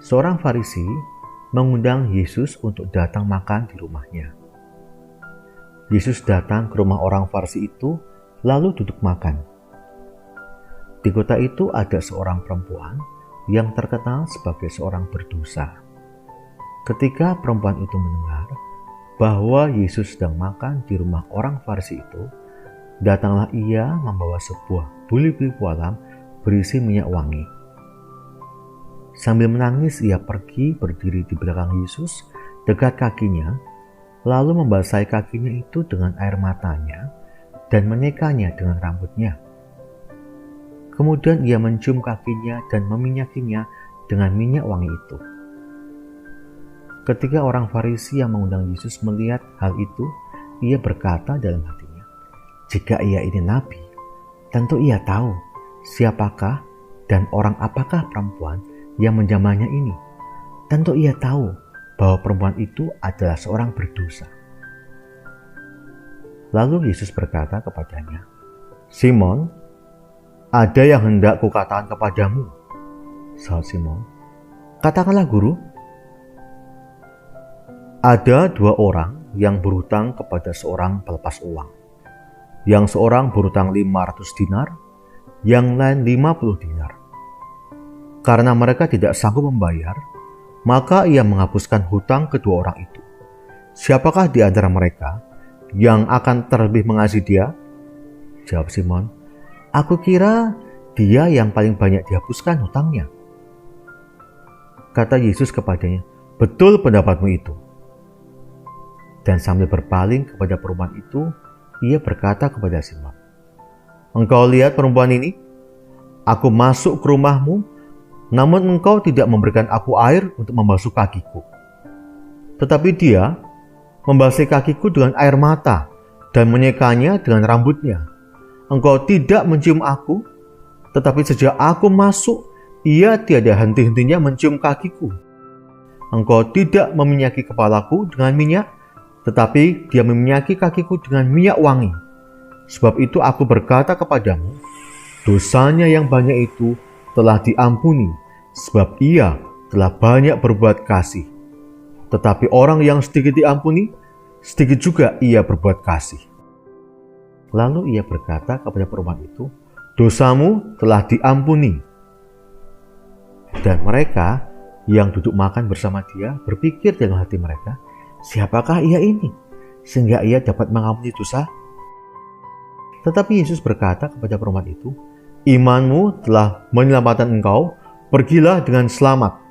Seorang Farisi mengundang Yesus untuk datang makan di rumahnya. Yesus datang ke rumah orang Farisi itu, lalu duduk makan. Di kota itu ada seorang perempuan yang terkenal sebagai seorang berdosa. Ketika perempuan itu mendengar bahwa Yesus sedang makan di rumah orang Farisi itu, datanglah ia membawa sebuah buli-buli pualam berisi minyak wangi. Sambil menangis, ia pergi berdiri di belakang Yesus dekat kakinya, lalu membasahi kakinya itu dengan air matanya dan menyekanya dengan rambutnya. Kemudian ia mencium kakinya dan meminyakinya dengan minyak wangi itu. Ketika orang Farisi yang mengundang Yesus melihat hal itu, ia berkata dalam hatinya, "Jika ia ini nabi, tentu ia tahu siapakah dan orang apakah perempuan yang menjamahnya ini. Tentu ia tahu bahwa perempuan itu adalah seorang berdosa." Lalu Yesus berkata kepadanya, "Simon, ada yang hendak kukatakan kepadamu." Sahut Simon, "Katakanlah, Guru." Ada dua orang yang berhutang kepada seorang pelepas uang. Yang seorang berhutang 500 dinar, yang lain 50 dinar. Karena mereka tidak sanggup membayar, maka ia menghapuskan hutang kedua orang itu. "Siapakah di antara mereka yang akan terlebih mengasihi dia?" Jawab Simon, "Aku kira dia yang paling banyak dihapuskan hutangnya." Kata Yesus kepadanya, "Betul pendapatmu itu." Dan sambil berpaling kepada perempuan itu, ia berkata kepada Simon, "Engkau lihat perempuan ini? Aku masuk ke rumahmu, namun engkau tidak memberikan aku air untuk membasuh kakiku. Tetapi dia membasahi kakiku dengan air mata dan menyekanya dengan rambutnya. Engkau tidak mencium aku, tetapi sejak aku masuk, ia tiada henti-hentinya mencium kakiku. Engkau tidak meminyaki kepalaku dengan minyak, tetapi dia meminyaki kakiku dengan minyak wangi. Sebab itu aku berkata kepadamu, dosanya yang banyak itu telah diampuni, sebab ia telah banyak berbuat kasih. Tetapi orang yang sedikit diampuni, sedikit juga ia berbuat kasih." Lalu ia berkata kepada perempuan itu, "Dosamu telah diampuni." Dan mereka yang duduk makan bersama dia berpikir dalam hati mereka, "Siapakah ia ini, sehingga ia dapat mengampuni dosa?" Tetapi Yesus berkata kepada perempuan itu, "Imanmu telah menyelamatkan engkau, pergilah dengan selamat